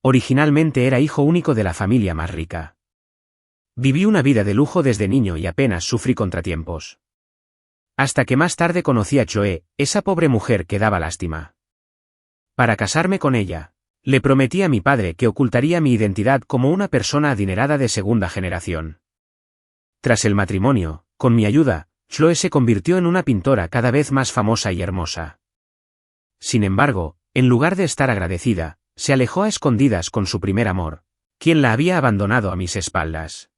Originalmente era hijo único de la familia más rica. Viví una vida de lujo desde niño y apenas sufrí contratiempos. Hasta que más tarde conocí a Chloe, esa pobre mujer que daba lástima. Para casarme con ella, le prometí a mi padre que ocultaría mi identidad como una persona adinerada de segunda generación. Tras el matrimonio, con mi ayuda, Chloe se convirtió en una pintora cada vez más famosa y hermosa. Sin embargo, en lugar de estar agradecida, se alejó a escondidas con su primer amor, quien la había abandonado a mis espaldas.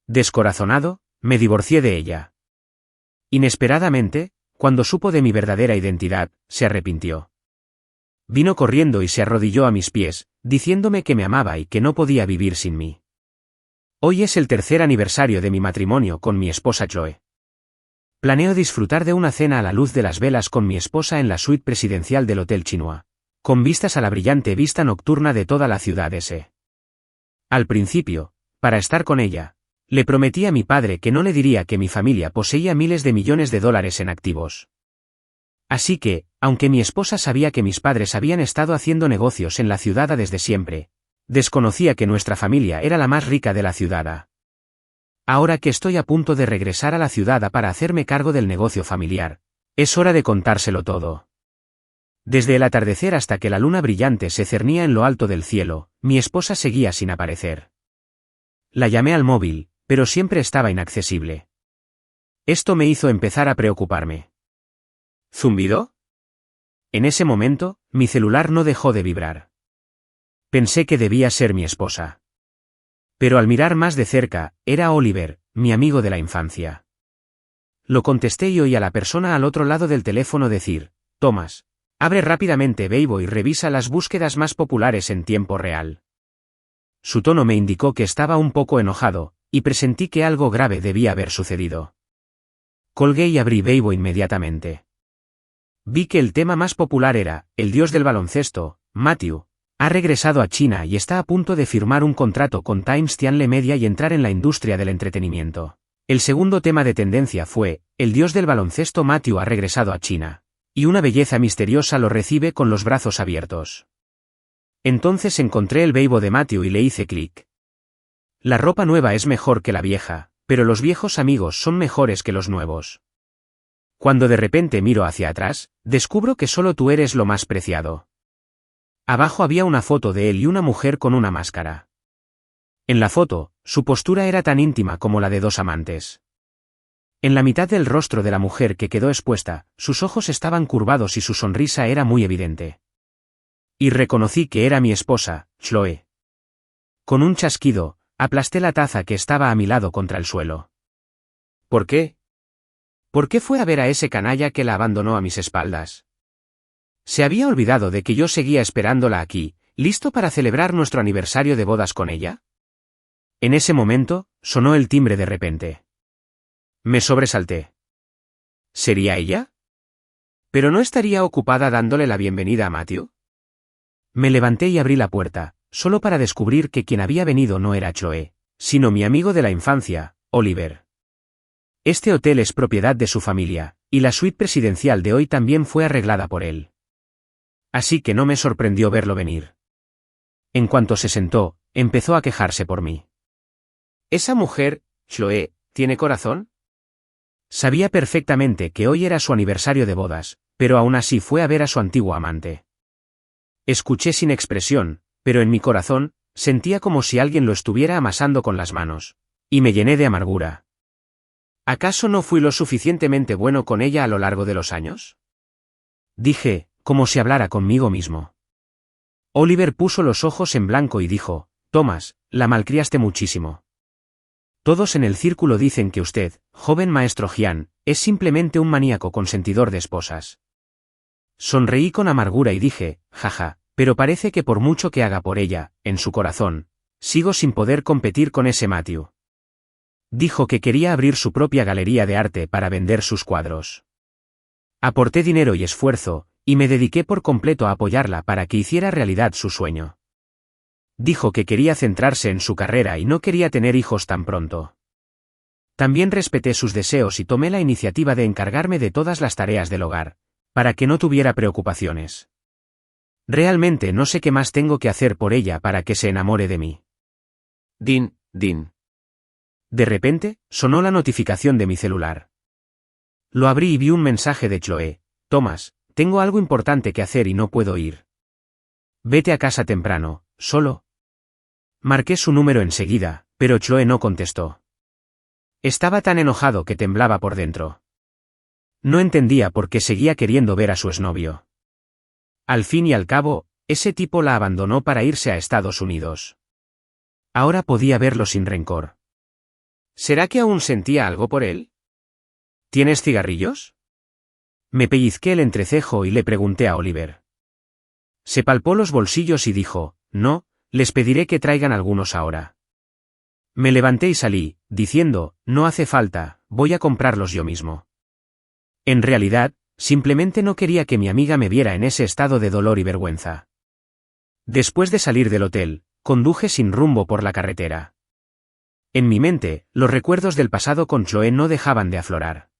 Descorazonado, me divorcié de ella. Inesperadamente, cuando supo de mi verdadera identidad, se arrepintió. Vino corriendo y se arrodilló a mis pies, diciéndome que me amaba y que no podía vivir sin mí. Hoy es el tercer aniversario de mi matrimonio con mi esposa Chloe. Planeo disfrutar de una cena a la luz de las velas con mi esposa en la suite presidencial del Hotel Chinois, con vistas a la brillante vista nocturna de toda la ciudad S. Al principio, para estar con ella, le prometí a mi padre que no le diría que mi familia poseía miles de millones de dólares en activos. Así que, aunque mi esposa sabía que mis padres habían estado haciendo negocios en la ciudad desde siempre, desconocía que nuestra familia era la más rica de la ciudad. Ahora que estoy a punto de regresar a la ciudad para hacerme cargo del negocio familiar, es hora de contárselo todo. Desde el atardecer hasta que la luna brillante se cernía en lo alto del cielo, mi esposa seguía sin aparecer. La llamé al móvil, pero siempre estaba inaccesible. Esto me hizo empezar a preocuparme. ¿Zumbido? En ese momento, mi celular no dejó de vibrar. Pensé que debía ser mi esposa. Pero al mirar más de cerca, era Oliver, mi amigo de la infancia. Lo contesté y oí a la persona al otro lado del teléfono decir: Thomas, abre rápidamente Weibo y revisa las búsquedas más populares en tiempo real. Su tono me indicó que estaba un poco enojado, y presentí que algo grave debía haber sucedido. Colgué y abrí Weibo inmediatamente. Vi que el tema más popular era: el dios del baloncesto, Matthew, ha regresado a China y está a punto de firmar un contrato con Times Tianle Media y entrar en la industria del entretenimiento. El segundo tema de tendencia fue: el dios del baloncesto Matthew ha regresado a China, y una belleza misteriosa lo recibe con los brazos abiertos. Entonces encontré el Weibo de Matthew y le hice clic. La ropa nueva es mejor que la vieja, pero los viejos amigos son mejores que los nuevos. Cuando de repente miro hacia atrás, descubro que solo tú eres lo más preciado. Abajo había una foto de él y una mujer con una máscara. En la foto, su postura era tan íntima como la de dos amantes. En la mitad del rostro de la mujer que quedó expuesta, sus ojos estaban curvados y su sonrisa era muy evidente. Y reconocí que era mi esposa, Chloe. Con un chasquido, aplasté la taza que estaba a mi lado contra el suelo. ¿Por qué? ¿Por qué fue a ver a ese canalla que la abandonó a mis espaldas? ¿Se había olvidado de que yo seguía esperándola aquí, listo para celebrar nuestro aniversario de bodas con ella? En ese momento, sonó el timbre de repente. Me sobresalté. ¿Sería ella? ¿Pero no estaría ocupada dándole la bienvenida a Matthew? Me levanté y abrí la puerta, solo para descubrir que quien había venido no era Chloe, sino mi amigo de la infancia, Oliver. Este hotel es propiedad de su familia, y la suite presidencial de hoy también fue arreglada por él. Así que no me sorprendió verlo venir. En cuanto se sentó, empezó a quejarse por mí. ¿Esa mujer, Chloe, tiene corazón? Sabía perfectamente que hoy era su aniversario de bodas, pero aún así fue a ver a su antiguo amante. Escuché sin expresión, pero en mi corazón, sentía como si alguien lo estuviera amasando con las manos, y me llené de amargura. ¿Acaso no fui lo suficientemente bueno con ella a lo largo de los años? Dije, como si hablara conmigo mismo. Oliver puso los ojos en blanco y dijo: Thomas, la malcriaste muchísimo. Todos en el círculo dicen que usted, joven maestro Jian, es simplemente un maníaco consentidor de esposas. Sonreí con amargura y dije: jaja, pero parece que por mucho que haga por ella, en su corazón, sigo sin poder competir con ese Matthew. Dijo que quería abrir su propia galería de arte para vender sus cuadros. Aporté dinero y esfuerzo, y me dediqué por completo a apoyarla para que hiciera realidad su sueño. Dijo que quería centrarse en su carrera y no quería tener hijos tan pronto. También respeté sus deseos y tomé la iniciativa de encargarme de todas las tareas del hogar, para que no tuviera preocupaciones. Realmente no sé qué más tengo que hacer por ella para que se enamore de mí. Din. De repente, sonó la notificación de mi celular. Lo abrí y vi un mensaje de Chloe. Thomas, tengo algo importante que hacer y no puedo ir. Vete a casa temprano, solo. Marqué su número enseguida, pero Chloe no contestó. Estaba tan enojado que temblaba por dentro. No entendía por qué seguía queriendo ver a su exnovio. Al fin y al cabo, ese tipo la abandonó para irse a Estados Unidos. Ahora podía verlo sin rencor. ¿Será que aún sentía algo por él? ¿Tienes cigarrillos? Me pellizqué el entrecejo y le pregunté a Oliver. Se palpó los bolsillos y dijo, no, les pediré que traigan algunos ahora. Me levanté y salí, diciendo, no hace falta, voy a comprarlos yo mismo. En realidad, simplemente no quería que mi amiga me viera en ese estado de dolor y vergüenza. Después de salir del hotel, conduje sin rumbo por la carretera. En mi mente, los recuerdos del pasado con Chloe no dejaban de aflorar.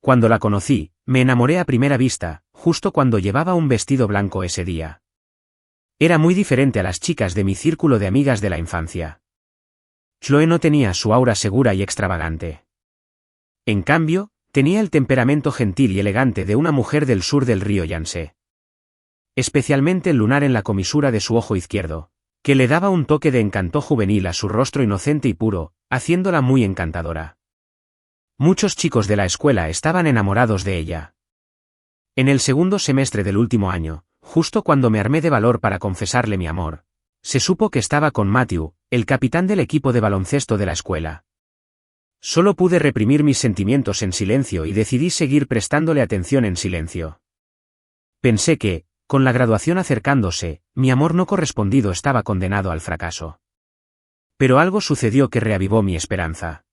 Cuando la conocí, me enamoré a primera vista, justo cuando llevaba un vestido blanco ese día. Era muy diferente a las chicas de mi círculo de amigas de la infancia. Chloe no tenía su aura segura y extravagante. En cambio, tenía el temperamento gentil y elegante de una mujer del sur del río Yangtze. Especialmente el lunar en la comisura de su ojo izquierdo, que le daba un toque de encanto juvenil a su rostro inocente y puro, haciéndola muy encantadora. Muchos chicos de la escuela estaban enamorados de ella. En el segundo semestre del último año, justo cuando me armé de valor para confesarle mi amor, se supo que estaba con Matthew, el capitán del equipo de baloncesto de la escuela. Solo pude reprimir mis sentimientos en silencio y decidí seguir prestándole atención en silencio. Pensé que, con la graduación acercándose, mi amor no correspondido estaba condenado al fracaso. Pero algo sucedió que reavivó mi esperanza.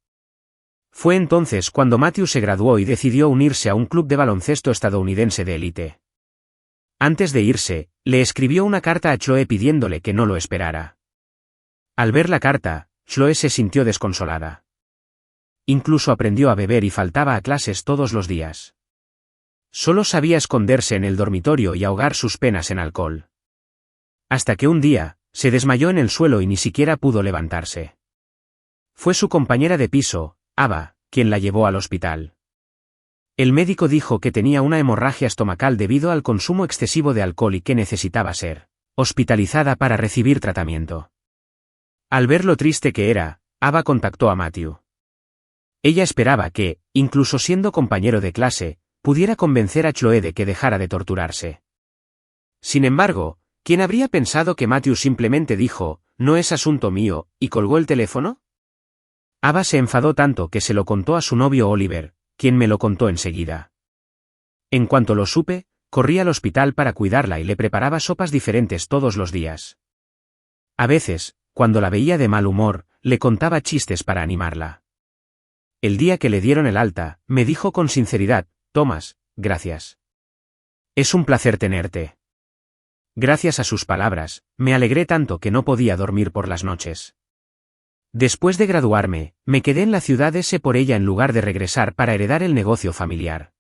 Fue entonces cuando Matthew se graduó y decidió unirse a un club de baloncesto estadounidense de élite. Antes de irse, le escribió una carta a Chloe pidiéndole que no lo esperara. Al ver la carta, Chloe se sintió desconsolada. Incluso aprendió a beber y faltaba a clases todos los días. Solo sabía esconderse en el dormitorio y ahogar sus penas en alcohol. Hasta que un día, se desmayó en el suelo y ni siquiera pudo levantarse. Fue su compañera de piso, Ava, quien la llevó al hospital. El médico dijo que tenía una hemorragia estomacal debido al consumo excesivo de alcohol y que necesitaba ser hospitalizada para recibir tratamiento. Al ver lo triste que era, Ava contactó a Matthew. Ella esperaba que, incluso siendo compañero de clase, pudiera convencer a Chloe de que dejara de torturarse. Sin embargo, ¿quién habría pensado que Matthew simplemente dijo, no es asunto mío, y colgó el teléfono? Ava se enfadó tanto que se lo contó a su novio Oliver, quien me lo contó enseguida. En cuanto lo supe, corrí al hospital para cuidarla y le preparaba sopas diferentes todos los días. A veces, cuando la veía de mal humor, le contaba chistes para animarla. El día que le dieron el alta, me dijo con sinceridad, Thomas, gracias. Es un placer tenerte. Gracias a sus palabras, me alegré tanto que no podía dormir por las noches. Después de graduarme, me quedé en la ciudad S por ella en lugar de regresar para heredar el negocio familiar.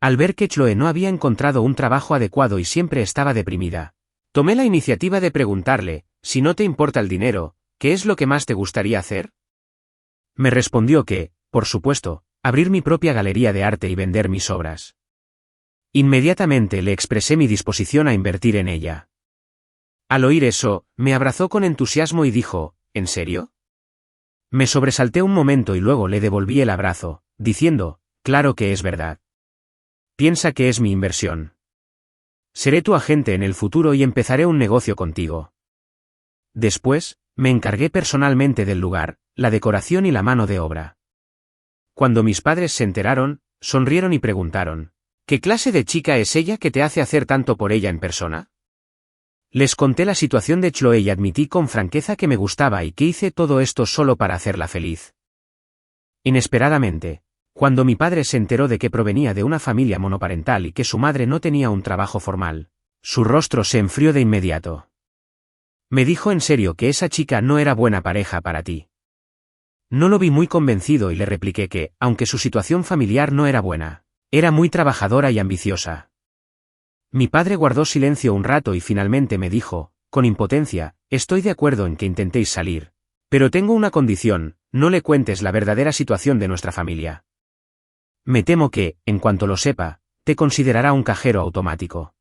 Al ver que Chloe no había encontrado un trabajo adecuado y siempre estaba deprimida, tomé la iniciativa de preguntarle, si no te importa el dinero, ¿qué es lo que más te gustaría hacer? Me respondió que, por supuesto, abrir mi propia galería de arte y vender mis obras. Inmediatamente le expresé mi disposición a invertir en ella. Al oír eso, me abrazó con entusiasmo y dijo, ¿en serio? Me sobresalté un momento y luego le devolví el abrazo, diciendo, claro que es verdad. Piensa que es mi inversión. Seré tu agente en el futuro y empezaré un negocio contigo. Después, me encargué personalmente del lugar, la decoración y la mano de obra. Cuando mis padres se enteraron, sonrieron y preguntaron, ¿qué clase de chica es ella que te hace hacer tanto por ella en persona? Les conté la situación de Chloe y admití con franqueza que me gustaba y que hice todo esto solo para hacerla feliz. Inesperadamente, cuando mi padre se enteró de que provenía de una familia monoparental y que su madre no tenía un trabajo formal, su rostro se enfrió de inmediato. Me dijo en serio que esa chica no era buena pareja para ti. No lo vi muy convencido y le repliqué que, aunque su situación familiar no era buena, era muy trabajadora y ambiciosa. Mi padre guardó silencio un rato y finalmente me dijo, con impotencia, estoy de acuerdo en que intentéis salir. Pero tengo una condición, no le cuentes la verdadera situación de nuestra familia. Me temo que, en cuanto lo sepa, te considerará un cajero automático.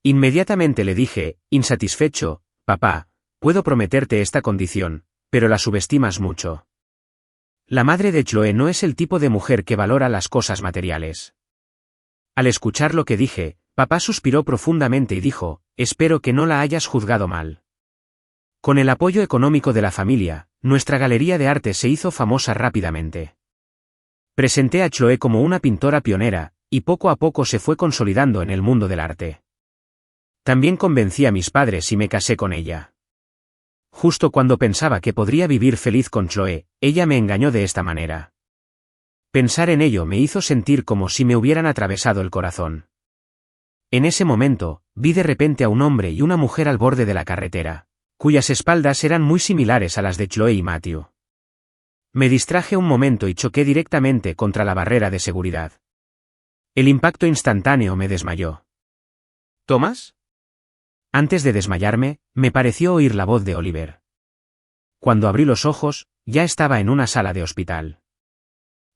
Inmediatamente le dije, insatisfecho, papá, puedo prometerte esta condición, pero la subestimas mucho. La madre de Chloe no es el tipo de mujer que valora las cosas materiales. Al escuchar lo que dije, papá suspiró profundamente y dijo, espero que no la hayas juzgado mal. Con el apoyo económico de la familia, nuestra galería de arte se hizo famosa rápidamente. Presenté a Chloe como una pintora pionera, y poco a poco se fue consolidando en el mundo del arte. También convencí a mis padres y me casé con ella. Justo cuando pensaba que podría vivir feliz con Chloe, ella me engañó de esta manera. Pensar en ello me hizo sentir como si me hubieran atravesado el corazón. En ese momento, vi de repente a un hombre y una mujer al borde de la carretera, cuyas espaldas eran muy similares a las de Chloe y Matthew. Me distraje un momento y choqué directamente contra la barrera de seguridad. El impacto instantáneo me desmayó. ¿Thomas? Antes de desmayarme, me pareció oír la voz de Oliver. Cuando abrí los ojos, ya estaba en una sala de hospital.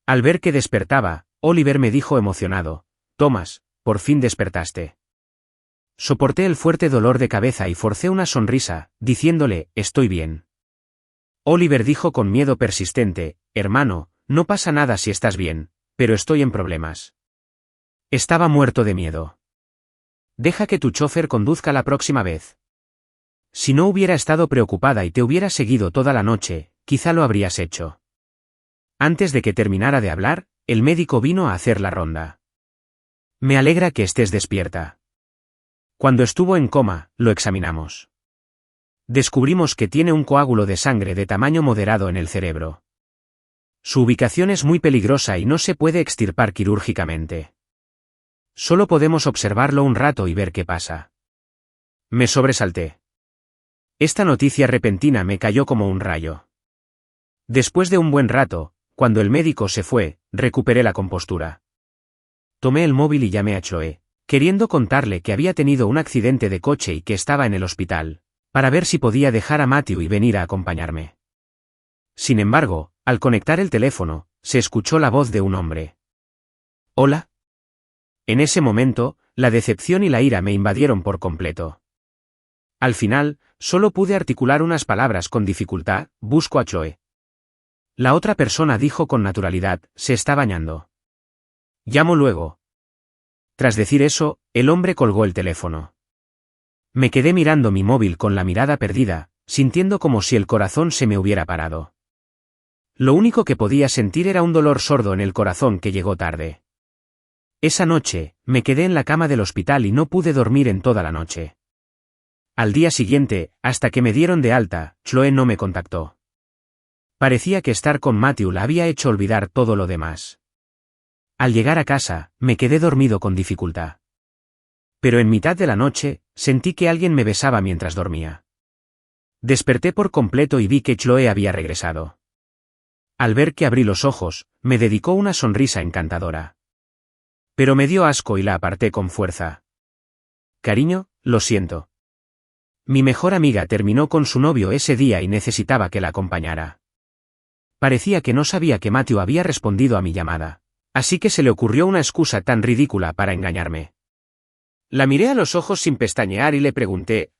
Al ver que despertaba, Oliver me dijo emocionado, Thomas, por fin despertaste. Soporté el fuerte dolor de cabeza y forcé una sonrisa, diciéndole, estoy bien. Oliver dijo con miedo persistente, hermano, no pasa nada si estás bien, pero estoy en problemas. Estaba muerto de miedo. Deja que tu chofer conduzca la próxima vez. Si no hubiera estado preocupada y te hubiera seguido toda la noche, quizá lo habrías hecho. Antes de que terminara de hablar, el médico vino a hacer la ronda. Me alegra que estés despierta. Cuando estuvo en coma, lo examinamos. Descubrimos que tiene un coágulo de sangre de tamaño moderado en el cerebro. Su ubicación es muy peligrosa y no se puede extirpar quirúrgicamente. Solo podemos observarlo un rato y ver qué pasa. Me sobresalté. Esta noticia repentina me cayó como un rayo. Después de un buen rato, cuando el médico se fue, recuperé la compostura. Tomé el móvil y llamé a Chloe, queriendo contarle que había tenido un accidente de coche y que estaba en el hospital, para ver si podía dejar a Matthew y venir a acompañarme. Sin embargo, al conectar el teléfono, se escuchó la voz de un hombre. ¿Hola? En ese momento, la decepción y la ira me invadieron por completo. Al final, solo pude articular unas palabras con dificultad, busco a Chloe. La otra persona dijo con naturalidad, se está bañando. Llamo luego. Tras decir eso, el hombre colgó el teléfono. Me quedé mirando mi móvil con la mirada perdida, sintiendo como si el corazón se me hubiera parado. Lo único que podía sentir era un dolor sordo en el corazón que llegó tarde. Esa noche, me quedé en la cama del hospital y no pude dormir en toda la noche. Al día siguiente, hasta que me dieron de alta, Chloe no me contactó. Parecía que estar con Matthew la había hecho olvidar todo lo demás. Al llegar a casa, me quedé dormido con dificultad. Pero en mitad de la noche, sentí que alguien me besaba mientras dormía. Desperté por completo y vi que Chloe había regresado. Al ver que abrí los ojos, me dedicó una sonrisa encantadora. Pero me dio asco y la aparté con fuerza. Cariño, lo siento. Mi mejor amiga terminó con su novio ese día y necesitaba que la acompañara. Parecía que no sabía que Matthew había respondido a mi llamada, así que se le ocurrió una excusa tan ridícula para engañarme. La miré a los ojos sin pestañear y le pregunté,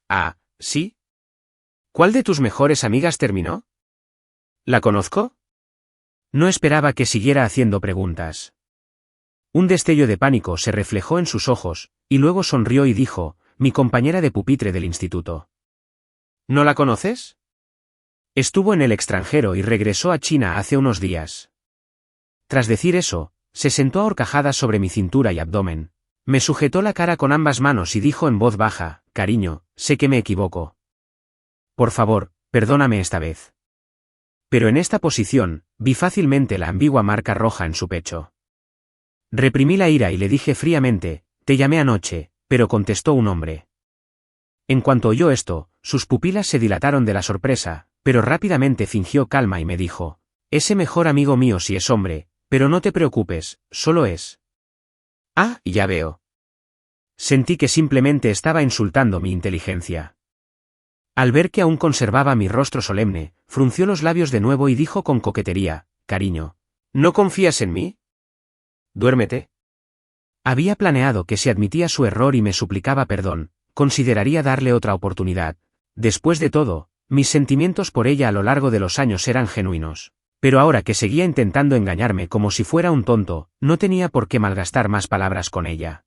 ¿sí? ¿Cuál de tus mejores amigas terminó? ¿La conozco? No esperaba que siguiera haciendo preguntas. Un destello de pánico se reflejó en sus ojos, y luego sonrió y dijo, mi compañera de pupitre del instituto. ¿No la conoces? Estuvo en el extranjero y regresó a China hace unos días. Tras decir eso, se sentó a horcajadas sobre mi cintura y abdomen. Me sujetó la cara con ambas manos y dijo en voz baja, cariño, sé que me equivoco. Por favor, perdóname esta vez. Pero en esta posición, vi fácilmente la ambigua marca roja en su pecho. Reprimí la ira y le dije fríamente, te llamé anoche, pero contestó un hombre. En cuanto oyó esto, sus pupilas se dilataron de la sorpresa, pero rápidamente fingió calma y me dijo, ese mejor amigo mío sí es hombre, pero no te preocupes, solo es. Ya veo. Sentí que simplemente estaba insultando mi inteligencia. Al ver que aún conservaba mi rostro solemne, frunció los labios de nuevo y dijo con coquetería: «Cariño, ¿no confías en mí? Duérmete». Había planeado que si admitía su error y me suplicaba perdón, consideraría darle otra oportunidad. Después de todo, mis sentimientos por ella a lo largo de los años eran genuinos. Pero ahora que seguía intentando engañarme como si fuera un tonto, no tenía por qué malgastar más palabras con ella.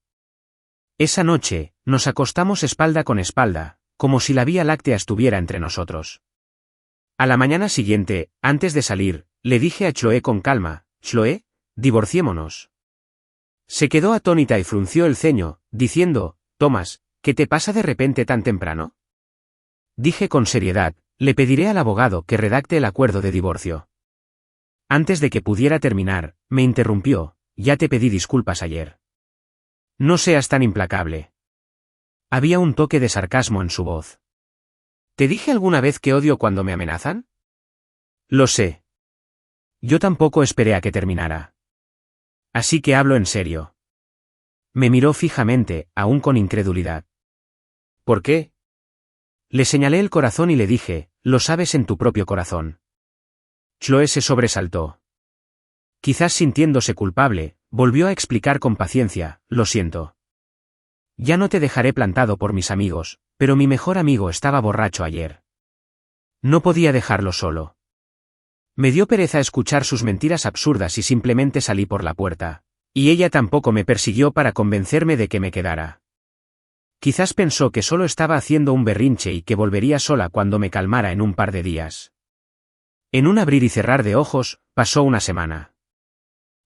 Esa noche, nos acostamos espalda con espalda, como si la Vía Láctea estuviera entre nosotros. A la mañana siguiente, antes de salir, le dije a Chloe con calma: «Chloe, divorciémonos». Se quedó atónita y frunció el ceño, diciendo: «Thomas, ¿qué te pasa de repente tan temprano?». Dije con seriedad: «Le pediré al abogado que redacte el acuerdo de divorcio». Antes de que pudiera terminar, me interrumpió: «Ya te pedí disculpas ayer. No seas tan implacable». Había un toque de sarcasmo en su voz. ¿Te dije alguna vez que odio cuando me amenazan? Lo sé. Yo tampoco esperé a que terminara. Así que hablo en serio. Me miró fijamente, aún con incredulidad. ¿Por qué? Le señalé el corazón y le dije: «Lo sabes en tu propio corazón». Chloe se sobresaltó. Quizás sintiéndose culpable, volvió a explicar con paciencia: «Lo siento. Ya no te dejaré plantado por mis amigos, pero mi mejor amigo estaba borracho ayer. No podía dejarlo solo». Me dio pereza escuchar sus mentiras absurdas y simplemente salí por la puerta. Y ella tampoco me persiguió para convencerme de que me quedara. Quizás pensó que solo estaba haciendo un berrinche y que volvería sola cuando me calmara en un par de días. En un abrir y cerrar de ojos, pasó una semana.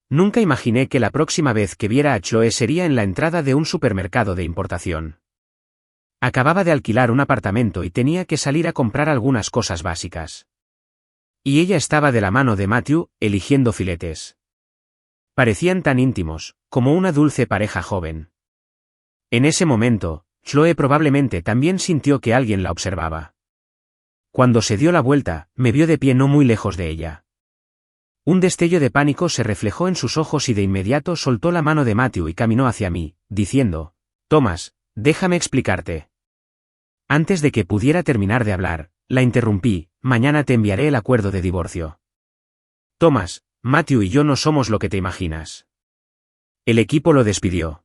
Nunca imaginé que la próxima vez que viera a Chloe sería en la entrada de un supermercado de importación. Acababa de alquilar un apartamento y tenía que salir a comprar algunas cosas básicas. Y ella estaba de la mano de Matthew, eligiendo filetes. Parecían tan íntimos, como una dulce pareja joven. En ese momento, Chloe probablemente también sintió que alguien la observaba. Cuando se dio la vuelta, me vio de pie no muy lejos de ella. Un destello de pánico se reflejó en sus ojos y de inmediato soltó la mano de Matthew y caminó hacia mí, diciendo: «Thomas, déjame explicarte». Antes de que pudiera terminar de hablar, la interrumpí: «Mañana te enviaré el acuerdo de divorcio». «Thomas, Matthew y yo no somos lo que te imaginas. El equipo lo despidió.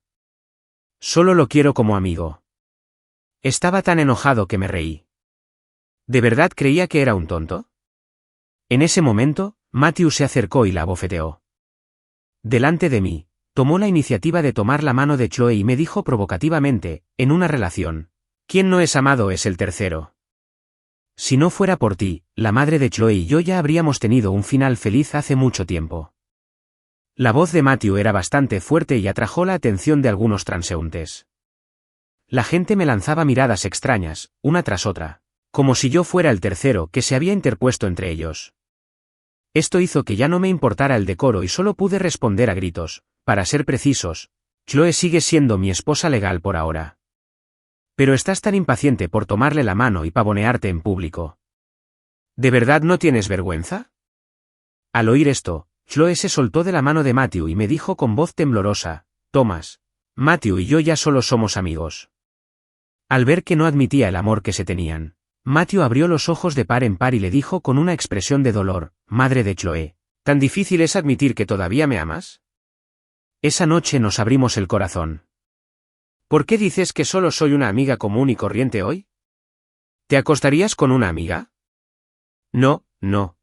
Solo lo quiero como amigo». Estaba tan enojado que me reí. ¿De verdad creía que era un tonto? En ese momento, Matthew se acercó y la abofeteó. Delante de mí, tomó la iniciativa de tomar la mano de Chloe y me dijo provocativamente: «En una relación, quien no es amado es el tercero. Si no fuera por ti, la madre de Chloe y yo ya habríamos tenido un final feliz hace mucho tiempo». La voz de Matthew era bastante fuerte y atrajo la atención de algunos transeúntes. La gente me lanzaba miradas extrañas, una tras otra, como si yo fuera el tercero que se había interpuesto entre ellos. Esto hizo que ya no me importara el decoro y solo pude responder a gritos: «Para ser precisos, Chloe sigue siendo mi esposa legal por ahora». «Pero estás tan impaciente por tomarle la mano y pavonearte en público. ¿De verdad no tienes vergüenza?». Al oír esto, Chloe se soltó de la mano de Matthew y me dijo con voz temblorosa: «Thomas, Matthew y yo ya solo somos amigos». Al ver que no admitía el amor que se tenían, Matthew abrió los ojos de par en par y le dijo con una expresión de dolor: «Madre de Chloe, ¿tan difícil es admitir que todavía me amas?». Esa noche nos abrimos el corazón. «¿Por qué dices que solo soy una amiga común y corriente hoy? ¿Te acostarías con una amiga?». «No, no.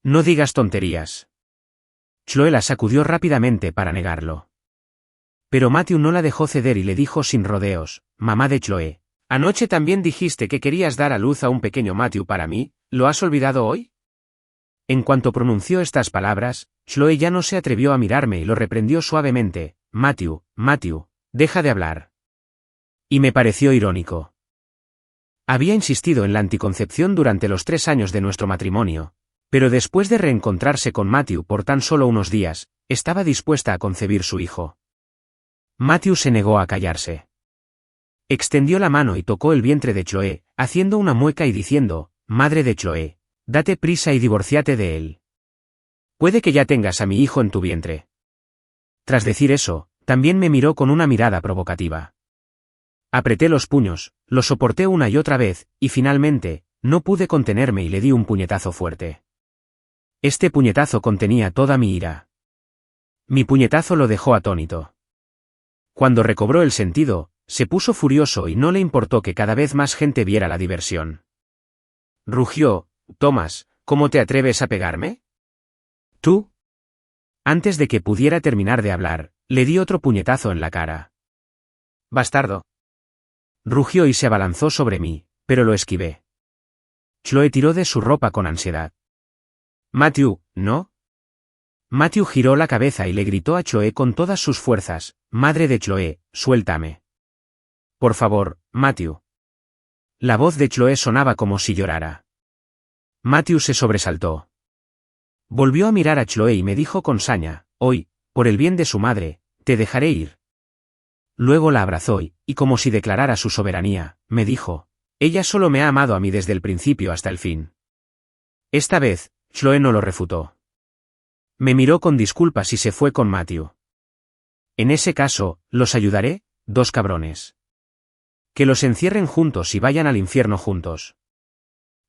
No digas tonterías». Chloe la sacudió rápidamente para negarlo. Pero Matthew no la dejó ceder y le dijo sin rodeos: «Mamá de Chloe, anoche también dijiste que querías dar a luz a un pequeño Matthew para mí, ¿lo has olvidado hoy?». En cuanto pronunció estas palabras, Chloe ya no se atrevió a mirarme y lo reprendió suavemente: «Matthew, deja de hablar». Y me pareció irónico. Había insistido en la anticoncepción durante los 3 años de nuestro matrimonio, pero después de reencontrarse con Matthew por tan solo unos días, estaba dispuesta a concebir su hijo. Matthew se negó a callarse. Extendió la mano y tocó el vientre de Chloe, haciendo una mueca y diciendo: «Madre de Chloe, date prisa y divórciate de él. Puede que ya tengas a mi hijo en tu vientre». Tras decir eso, también me miró con una mirada provocativa. Apreté los puños, lo soporté una y otra vez, y finalmente, no pude contenerme y le di un puñetazo fuerte. Este puñetazo contenía toda mi ira. Mi puñetazo lo dejó atónito. Cuando recobró el sentido, se puso furioso y no le importó que cada vez más gente viera la diversión. Rugió: «Thomas, ¿cómo te atreves a pegarme? ¿Tú?» Antes de que pudiera terminar de hablar, le di otro puñetazo en la cara. «Bastardo». Rugió y se abalanzó sobre mí, pero lo esquivé. Chloe tiró de su ropa con ansiedad. «Matthew, ¿no?» Matthew giró la cabeza y le gritó a Chloe con todas sus fuerzas: «Madre de Chloe, suéltame. Por favor, Matthew». La voz de Chloe sonaba como si llorara. Matthew se sobresaltó. Volvió a mirar a Chloe y me dijo con saña: «Hoy, por el bien de su madre, te dejaré ir». Luego la abrazó y como si declarara su soberanía, me dijo: «Ella solo me ha amado a mí desde el principio hasta el fin». Esta vez, Chloe no lo refutó. Me miró con disculpas y se fue con Matthew. «En ese caso, los ayudaré, dos cabrones. Que los encierren juntos y vayan al infierno juntos».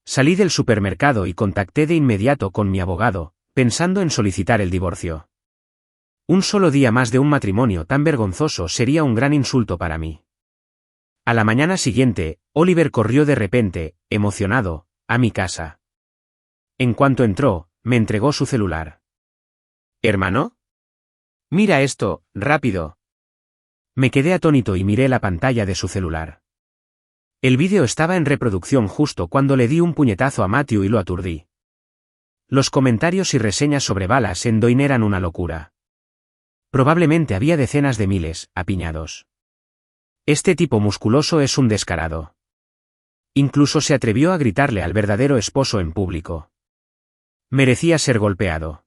Salí del supermercado y contacté de inmediato con mi abogado, pensando en solicitar el divorcio. Un solo día más de un matrimonio tan vergonzoso sería un gran insulto para mí. A la mañana siguiente, Oliver corrió de repente, emocionado, a mi casa. En cuanto entró, me entregó su celular. «¿Hermano? Mira esto, rápido». Me quedé atónito y miré la pantalla de su celular. El vídeo estaba en reproducción justo cuando le di un puñetazo a Matthew y lo aturdí. Los comentarios y reseñas sobre Balas en Doin eran una locura. Probablemente había decenas de miles, apiñados. «Este tipo musculoso es un descarado». Incluso se atrevió a gritarle al verdadero esposo en público. Merecía ser golpeado.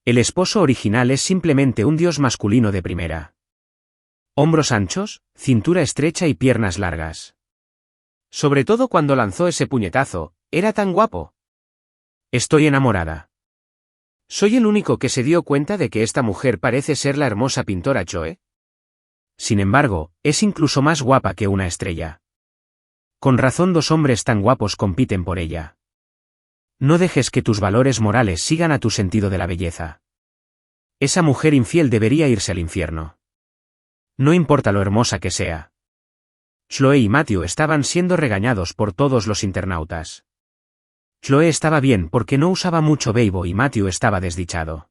El esposo original es simplemente un dios masculino de primera. Hombros anchos, cintura estrecha y piernas largas. Sobre todo cuando lanzó ese puñetazo, era tan guapo. Estoy enamorada. ¿Soy el único que se dio cuenta de que esta mujer parece ser la hermosa pintora Chloe? Sin embargo, es incluso más guapa que una estrella. Con razón dos hombres tan guapos compiten por ella. No dejes que tus valores morales sigan a tu sentido de la belleza. Esa mujer infiel debería irse al infierno. No importa lo hermosa que sea. Chloe y Matthew estaban siendo regañados por todos los internautas. Chloe estaba bien porque no usaba mucho Weibo y Matthew estaba desdichado.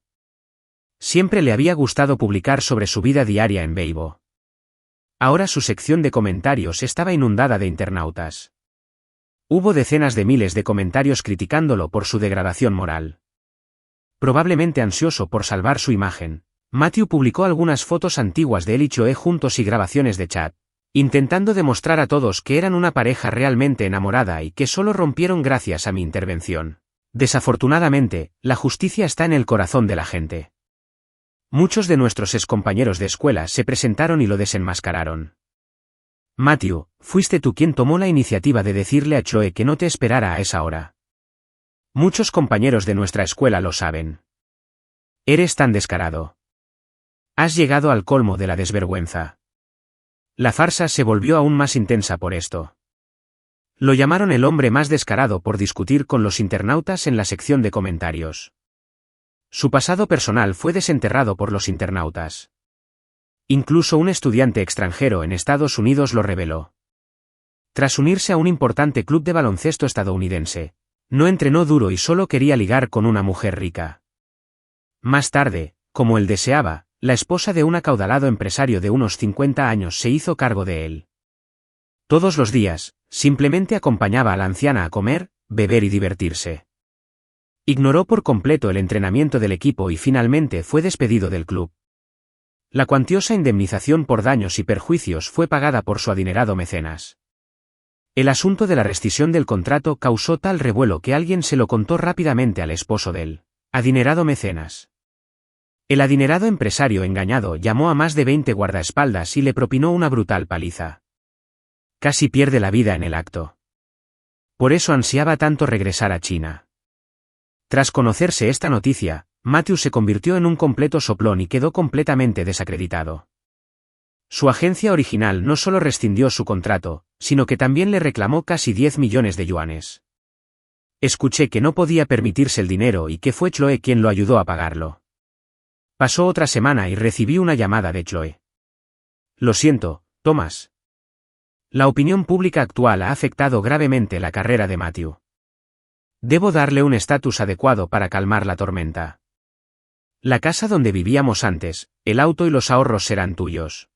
Siempre le había gustado publicar sobre su vida diaria en Weibo. Ahora su sección de comentarios estaba inundada de internautas. Hubo decenas de miles de comentarios criticándolo por su degradación moral. Probablemente ansioso por salvar su imagen, Matthew publicó algunas fotos antiguas de él y Chloe juntos y grabaciones de chat, intentando demostrar a todos que eran una pareja realmente enamorada y que solo rompieron gracias a mi intervención. Desafortunadamente, la justicia está en el corazón de la gente. Muchos de nuestros excompañeros de escuela se presentaron y lo desenmascararon. Matthew, fuiste tú quien tomó la iniciativa de decirle a Chloe que no te esperara a esa hora. Muchos compañeros de nuestra escuela lo saben. Eres tan descarado. Has llegado al colmo de la desvergüenza. La farsa se volvió aún más intensa por esto. Lo llamaron el hombre más descarado por discutir con los internautas en la sección de comentarios. Su pasado personal fue desenterrado por los internautas. Incluso un estudiante extranjero en Estados Unidos lo reveló. Tras unirse a un importante club de baloncesto estadounidense, no entrenó duro y solo quería ligar con una mujer rica. Más tarde, como él deseaba, la esposa de un acaudalado empresario de unos 50 años se hizo cargo de él. Todos los días, simplemente acompañaba a la anciana a comer, beber y divertirse. Ignoró por completo el entrenamiento del equipo y finalmente fue despedido del club. La cuantiosa indemnización por daños y perjuicios fue pagada por su adinerado mecenas. El asunto de la rescisión del contrato causó tal revuelo que alguien se lo contó rápidamente al esposo del adinerado mecenas. El adinerado empresario engañado llamó a más de 20 guardaespaldas y le propinó una brutal paliza. Casi pierde la vida en el acto. Por eso ansiaba tanto regresar a China. Tras conocerse esta noticia, Matthew se convirtió en un completo soplón y quedó completamente desacreditado. Su agencia original no solo rescindió su contrato, sino que también le reclamó casi 10 millones de yuanes. Escuché que no podía permitirse el dinero y que fue Chloe quien lo ayudó a pagarlo. Pasó otra semana y recibí una llamada de Chloe. Lo siento, Thomas. La opinión pública actual ha afectado gravemente la carrera de Matthew. Debo darle un estatus adecuado para calmar la tormenta. La casa donde vivíamos antes, el auto y los ahorros serán tuyos.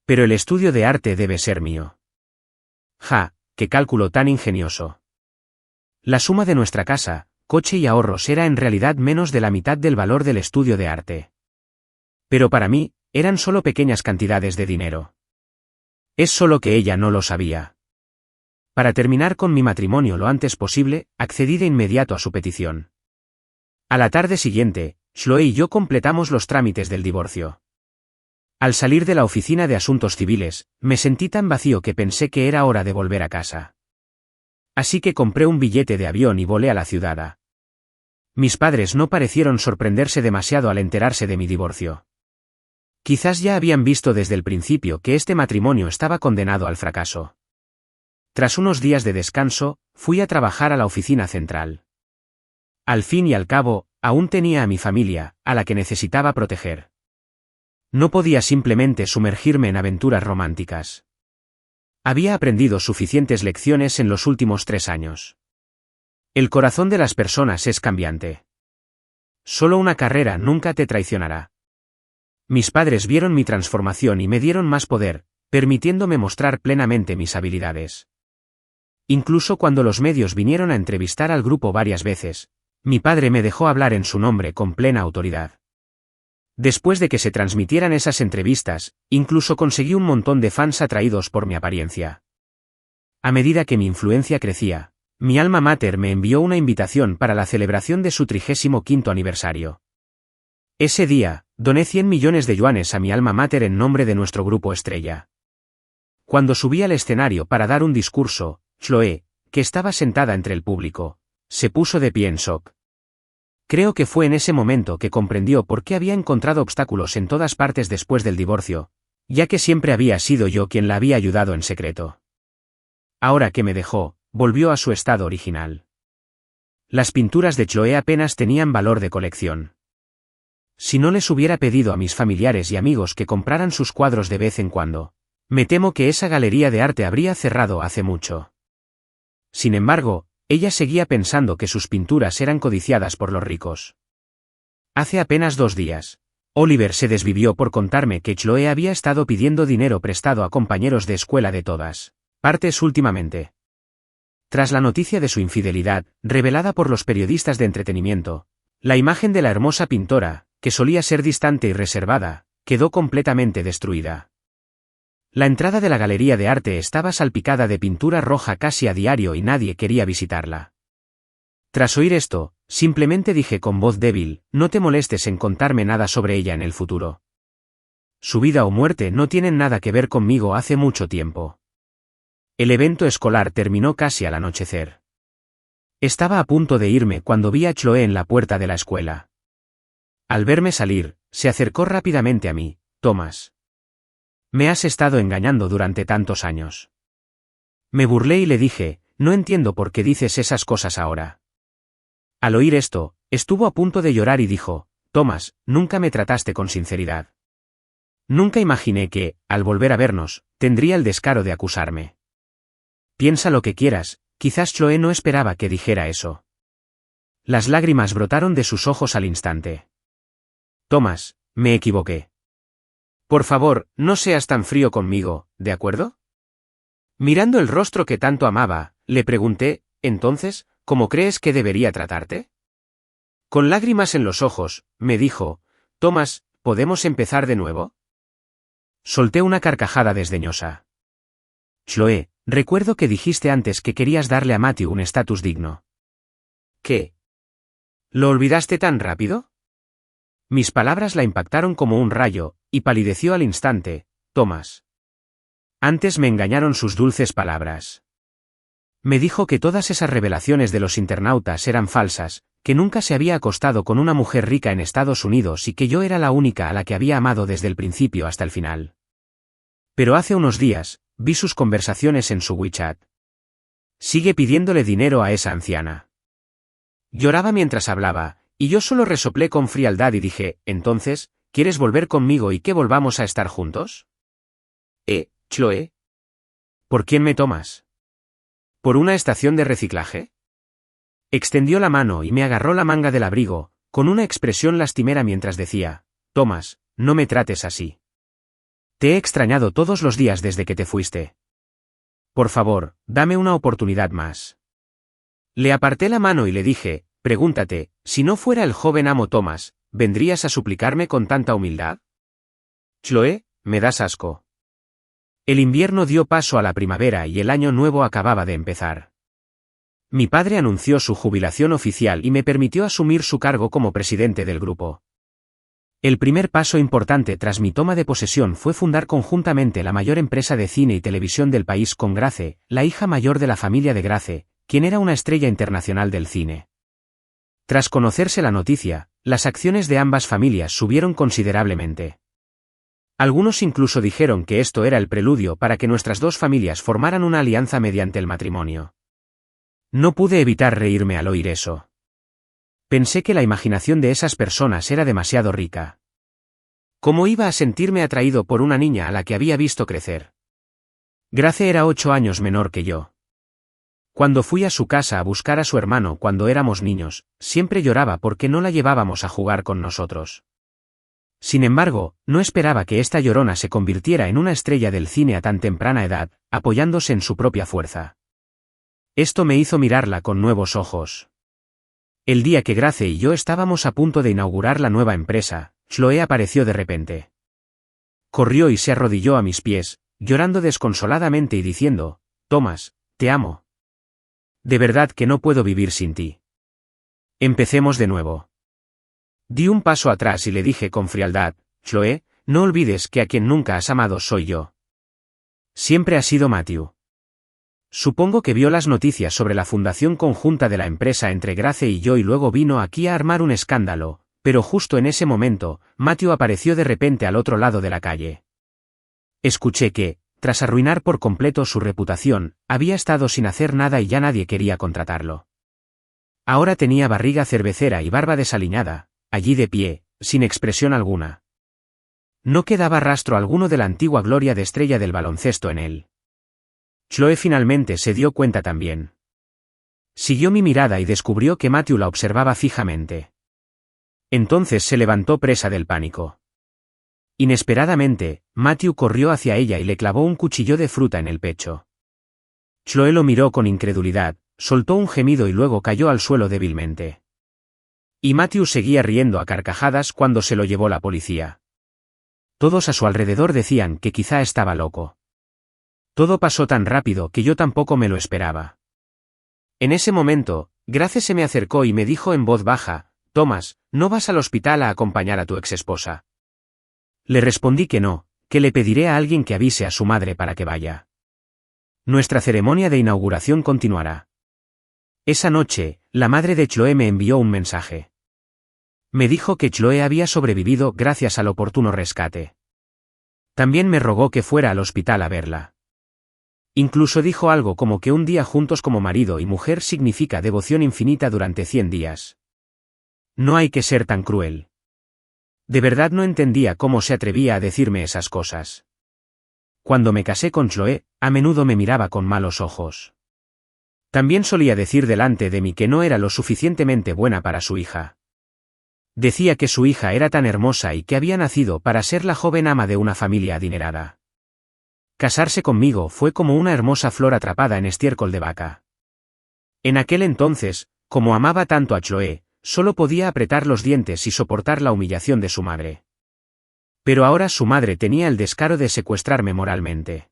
Pero el estudio de arte debe ser mío. Ja, qué cálculo tan ingenioso. La suma de nuestra casa, coche y ahorros era en realidad menos de la mitad del valor del estudio de arte. Pero para mí, eran solo pequeñas cantidades de dinero. Es solo que ella no lo sabía. Para terminar con mi matrimonio lo antes posible, accedí de inmediato a su petición. A la tarde siguiente, Chloe y yo completamos los trámites del divorcio. Al salir de la oficina de asuntos civiles, me sentí tan vacío que pensé que era hora de volver a casa. Así que compré un billete de avión y volé a la ciudad. Mis padres no parecieron sorprenderse demasiado al enterarse de mi divorcio. Quizás ya habían visto desde el principio que este matrimonio estaba condenado al fracaso. Tras unos días de descanso, fui a trabajar a la oficina central. Al fin y al cabo, aún tenía a mi familia, a la que necesitaba proteger. No podía simplemente sumergirme en aventuras románticas. Había aprendido suficientes lecciones en los últimos 3 años. El corazón de las personas es cambiante. Solo una carrera nunca te traicionará. Mis padres vieron mi transformación y me dieron más poder, permitiéndome mostrar plenamente mis habilidades. Incluso cuando los medios vinieron a entrevistar al grupo varias veces, mi padre me dejó hablar en su nombre con plena autoridad. Después de que se transmitieran esas entrevistas, incluso conseguí un montón de fans atraídos por mi apariencia. A medida que mi influencia crecía, mi alma mater me envió una invitación para la celebración de su 35º aniversario. Ese día, doné 100 millones de yuanes a mi alma mater en nombre de nuestro grupo estrella. Cuando subí al escenario para dar un discurso, Chloe, que estaba sentada entre el público, se puso de pie en shock. Creo que fue en ese momento que comprendió por qué había encontrado obstáculos en todas partes después del divorcio, ya que siempre había sido yo quien la había ayudado en secreto. Ahora que me dejó, volvió a su estado original. Las pinturas de Chloe apenas tenían valor de colección. Si no les hubiera pedido a mis familiares y amigos que compraran sus cuadros de vez en cuando, me temo que esa galería de arte habría cerrado hace mucho. Sin embargo, ella seguía pensando que sus pinturas eran codiciadas por los ricos. Hace apenas 2 días, Oliver se desvivió por contarme que Chloe había estado pidiendo dinero prestado a compañeros de escuela de todas partes últimamente. Tras la noticia de su infidelidad, revelada por los periodistas de entretenimiento, la imagen de la hermosa pintora, que solía ser distante y reservada, quedó completamente destruida. La entrada de la galería de arte estaba salpicada de pintura roja casi a diario y nadie quería visitarla. Tras oír esto, simplemente dije con voz débil, no te molestes en contarme nada sobre ella en el futuro. Su vida o muerte no tienen nada que ver conmigo hace mucho tiempo. El evento escolar terminó casi al anochecer. Estaba a punto de irme cuando vi a Chloe en la puerta de la escuela. Al verme salir, se acercó rápidamente a mí. Thomas. Me has estado engañando durante tantos años. Me burlé y le dije, no entiendo por qué dices esas cosas ahora. Al oír esto, estuvo a punto de llorar y dijo, Thomas, nunca me trataste con sinceridad. Nunca imaginé que, al volver a vernos, tendría el descaro de acusarme. Piensa lo que quieras, quizás Chloe no esperaba que dijera eso. Las lágrimas brotaron de sus ojos al instante. Thomas, me equivoqué. Por favor, no seas tan frío conmigo, ¿de acuerdo? Mirando el rostro que tanto amaba, le pregunté, entonces, ¿cómo crees que debería tratarte? Con lágrimas en los ojos, me dijo, Thomas, ¿podemos empezar de nuevo? Solté una carcajada desdeñosa. Chloe, recuerdo que dijiste antes que querías darle a Matthew un estatus digno. ¿Qué? ¿Lo olvidaste tan rápido? Mis palabras la impactaron como un rayo, y palideció al instante, Thomas. Antes me engañaron sus dulces palabras. Me dijo que todas esas revelaciones de los internautas eran falsas, que nunca se había acostado con una mujer rica en Estados Unidos y que yo era la única a la que había amado desde el principio hasta el final. Pero hace unos días, vi sus conversaciones en su WeChat. Sigue pidiéndole dinero a esa anciana. Lloraba mientras hablaba, y yo solo resoplé con frialdad y dije, entonces, ¿quieres volver conmigo y que volvamos a estar juntos? Chloe. ¿Por quién me tomas? ¿Por una estación de reciclaje? Extendió la mano y me agarró la manga del abrigo, con una expresión lastimera mientras decía, Thomas, no me trates así. Te he extrañado todos los días desde que te fuiste. Por favor, dame una oportunidad más. Le aparté la mano y le dije, pregúntate, si no fuera el joven amo Thomas, ¿vendrías a suplicarme con tanta humildad? Chloe, me das asco. El invierno dio paso a la primavera y el año nuevo acababa de empezar. Mi padre anunció su jubilación oficial y me permitió asumir su cargo como presidente del grupo. El primer paso importante tras mi toma de posesión fue fundar conjuntamente la mayor empresa de cine y televisión del país con Grace, la hija mayor de la familia de Grace, quien era una estrella internacional del cine. Tras conocerse la noticia, las acciones de ambas familias subieron considerablemente. Algunos incluso dijeron que esto era el preludio para que nuestras dos familias formaran una alianza mediante el matrimonio. No pude evitar reírme al oír eso. Pensé que la imaginación de esas personas era demasiado rica. ¿Cómo iba a sentirme atraído por una niña a la que había visto crecer? Grace era 8 años menor que yo. Cuando fui a su casa a buscar a su hermano cuando éramos niños, siempre lloraba porque no la llevábamos a jugar con nosotros. Sin embargo, no esperaba que esta llorona se convirtiera en una estrella del cine a tan temprana edad, apoyándose en su propia fuerza. Esto me hizo mirarla con nuevos ojos. El día que Grace y yo estábamos a punto de inaugurar la nueva empresa, Chloe apareció de repente. Corrió y se arrodilló a mis pies, llorando desconsoladamente y diciendo, Thomas, te amo. De verdad que no puedo vivir sin ti. Empecemos de nuevo. Di un paso atrás y le dije con frialdad, Chloe, no olvides que a quien nunca has amado soy yo. Siempre ha sido Matthew. Supongo que vio las noticias sobre la fundación conjunta de la empresa entre Grace y yo y luego vino aquí a armar un escándalo, pero justo en ese momento, Matthew apareció de repente al otro lado de la calle. Escuché que, tras arruinar por completo su reputación, había estado sin hacer nada y ya nadie quería contratarlo. Ahora tenía barriga cervecera y barba desaliñada, allí de pie, sin expresión alguna. No quedaba rastro alguno de la antigua gloria de estrella del baloncesto en él. Chloe finalmente se dio cuenta también. Siguió mi mirada y descubrió que Matthew la observaba fijamente. Entonces se levantó presa del pánico. Inesperadamente, Matthew corrió hacia ella y le clavó un cuchillo de fruta en el pecho. Chloe lo miró con incredulidad, soltó un gemido y luego cayó al suelo débilmente. Y Matthew seguía riendo a carcajadas cuando se lo llevó la policía. Todos a su alrededor decían que quizá estaba loco. Todo pasó tan rápido que yo tampoco me lo esperaba. En ese momento, Grace se me acercó y me dijo en voz baja, Thomas, ¿no vas al hospital a acompañar a tu exesposa? Le respondí que no, que le pediré a alguien que avise a su madre para que vaya. Nuestra ceremonia de inauguración continuará. Esa noche, la madre de Chloe me envió un mensaje. Me dijo que Chloe había sobrevivido gracias al oportuno rescate. También me rogó que fuera al hospital a verla. Incluso dijo algo como que un día juntos como marido y mujer significa devoción infinita durante 100 días. No hay que ser tan cruel. De verdad no entendía cómo se atrevía a decirme esas cosas. Cuando me casé con Chloe, a menudo me miraba con malos ojos. También solía decir delante de mí que no era lo suficientemente buena para su hija. Decía que su hija era tan hermosa y que había nacido para ser la joven ama de una familia adinerada. Casarse conmigo fue como una hermosa flor atrapada en estiércol de vaca. En aquel entonces, como amaba tanto a Chloe, solo podía apretar los dientes y soportar la humillación de su madre. Pero ahora su madre tenía el descaro de secuestrarme moralmente.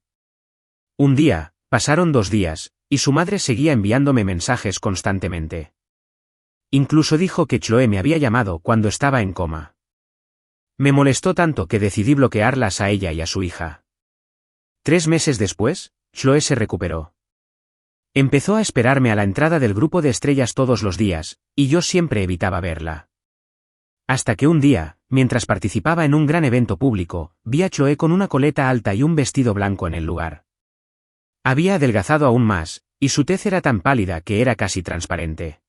Un día, pasaron 2 días, y su madre seguía enviándome mensajes constantemente. Incluso dijo que Chloe me había llamado cuando estaba en coma. Me molestó tanto que decidí bloquearlas a ella y a su hija. 3 meses después, Chloe se recuperó. Empezó a esperarme a la entrada del grupo de estrellas todos los días, y yo siempre evitaba verla. Hasta que un día, mientras participaba en un gran evento público, vi a Chloe con una coleta alta y un vestido blanco en el lugar. Había adelgazado aún más, y su tez era tan pálida que era casi transparente.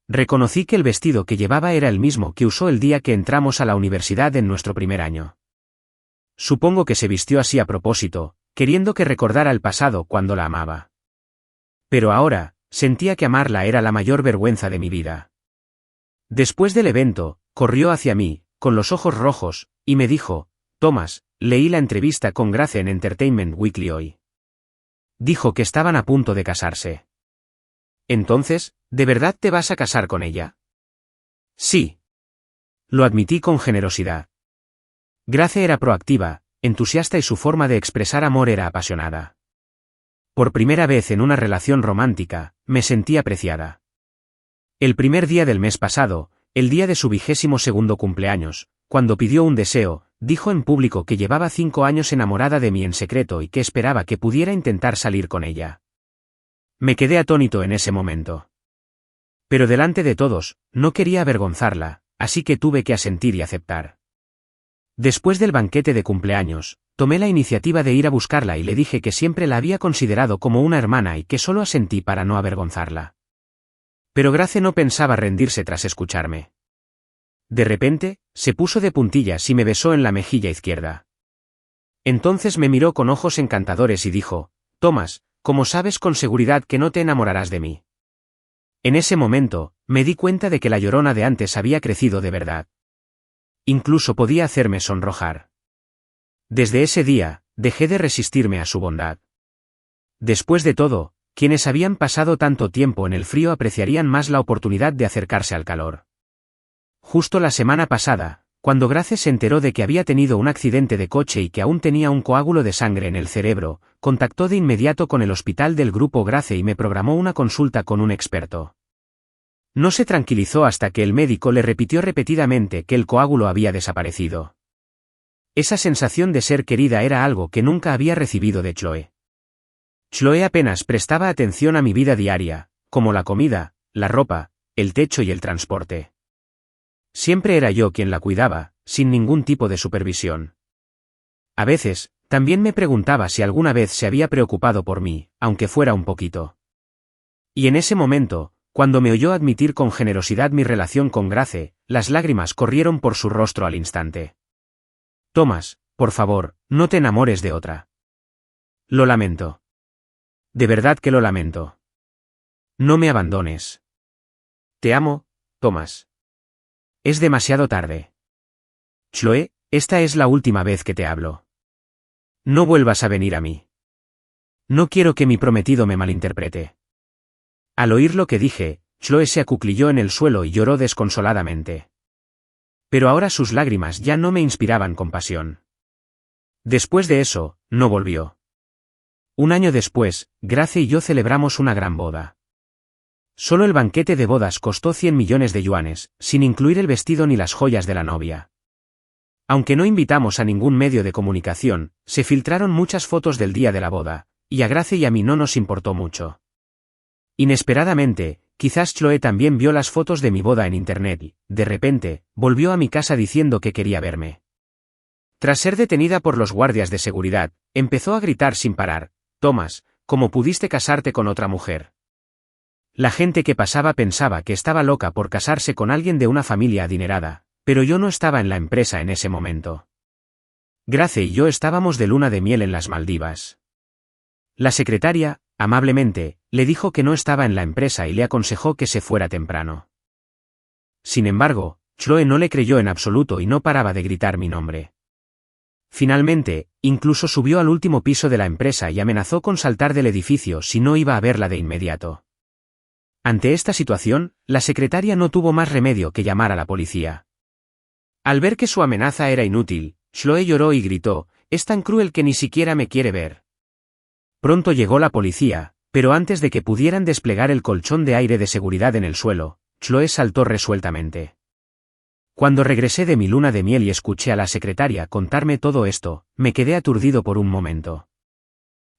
Reconocí que el vestido que llevaba era el mismo que usó el día que entramos a la universidad en nuestro primer año. Supongo que se vistió así a propósito, queriendo que recordara el pasado cuando la amaba. Pero ahora, sentía que amarla era la mayor vergüenza de mi vida. Después del evento, corrió hacia mí, con los ojos rojos, y me dijo: Thomas, leí la entrevista con Grace en Entertainment Weekly hoy. Dijo que estaban a punto de casarse. Entonces, ¿de verdad te vas a casar con ella? Sí. Lo admití con generosidad. Grace era proactiva, entusiasta y su forma de expresar amor era apasionada. Por primera vez en una relación romántica, me sentí apreciada. El primer día del mes pasado, el día de su 22º cumpleaños, cuando pidió un deseo, dijo en público que llevaba 5 años enamorada de mí en secreto y que esperaba que pudiera intentar salir con ella. Me quedé atónito en ese momento. Pero delante de todos, no quería avergonzarla, así que tuve que asentir y aceptar. Después del banquete de cumpleaños, tomé la iniciativa de ir a buscarla y le dije que siempre la había considerado como una hermana y que solo asentí para no avergonzarla. Pero Grace no pensaba rendirse tras escucharme. De repente, se puso de puntillas y me besó en la mejilla izquierda. Entonces me miró con ojos encantadores y dijo: Thomas, ¿cómo sabes con seguridad que no te enamorarás de mí? En ese momento, me di cuenta de que la llorona de antes había crecido de verdad. Incluso podía hacerme sonrojar. Desde ese día, dejé de resistirme a su bondad. Después de todo, quienes habían pasado tanto tiempo en el frío apreciarían más la oportunidad de acercarse al calor. Justo la semana pasada, cuando Grace se enteró de que había tenido un accidente de coche y que aún tenía un coágulo de sangre en el cerebro, contactó de inmediato con el hospital del Grupo Grace y me programó una consulta con un experto. No se tranquilizó hasta que el médico le repitió repetidamente que el coágulo había desaparecido. Esa sensación de ser querida era algo que nunca había recibido de Chloe. Chloe apenas prestaba atención a mi vida diaria, como la comida, la ropa, el techo y el transporte. Siempre era yo quien la cuidaba, sin ningún tipo de supervisión. A veces, también me preguntaba si alguna vez se había preocupado por mí, aunque fuera un poquito. Y en ese momento, cuando me oyó admitir con generosidad mi relación con Grace, las lágrimas corrieron por su rostro al instante. Thomas, por favor, no te enamores de otra. Lo lamento. De verdad que lo lamento. No me abandones. Te amo, Thomas. Es demasiado tarde. Chloe, esta es la última vez que te hablo. No vuelvas a venir a mí. No quiero que mi prometido me malinterprete. Al oír lo que dije, Chloe se acuclilló en el suelo y lloró desconsoladamente. Pero ahora sus lágrimas ya no me inspiraban compasión. Después de eso, no volvió. Un año después, Grace y yo celebramos una gran boda. Solo el banquete de bodas costó 100 millones de yuanes, sin incluir el vestido ni las joyas de la novia. Aunque no invitamos a ningún medio de comunicación, se filtraron muchas fotos del día de la boda, y a Grace y a mí no nos importó mucho. Inesperadamente, quizás Chloe también vio las fotos de mi boda en internet y, de repente, volvió a mi casa diciendo que quería verme. Tras ser detenida por los guardias de seguridad, empezó a gritar sin parar: Thomas, ¿cómo pudiste casarte con otra mujer? La gente que pasaba pensaba que estaba loca por casarse con alguien de una familia adinerada, pero yo no estaba en la empresa en ese momento. Grace y yo estábamos de luna de miel en las Maldivas. La secretaria, amablemente, le dijo que no estaba en la empresa y le aconsejó que se fuera temprano. Sin embargo, Chloe no le creyó en absoluto y no paraba de gritar mi nombre. Finalmente, incluso subió al último piso de la empresa y amenazó con saltar del edificio si no iba a verla de inmediato. Ante esta situación, la secretaria no tuvo más remedio que llamar a la policía. Al ver que su amenaza era inútil, Chloe lloró y gritó: «Es tan cruel que ni siquiera me quiere ver». Pronto llegó la policía, pero antes de que pudieran desplegar el colchón de aire de seguridad en el suelo, Chloe saltó resueltamente. Cuando regresé de mi luna de miel y escuché a la secretaria contarme todo esto, me quedé aturdido por un momento.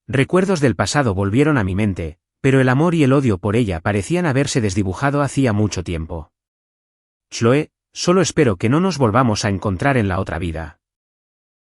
Recuerdos del pasado volvieron a mi mente, pero el amor y el odio por ella parecían haberse desdibujado hacía mucho tiempo. Chloe, Solo espero que no nos volvamos a encontrar en la otra vida.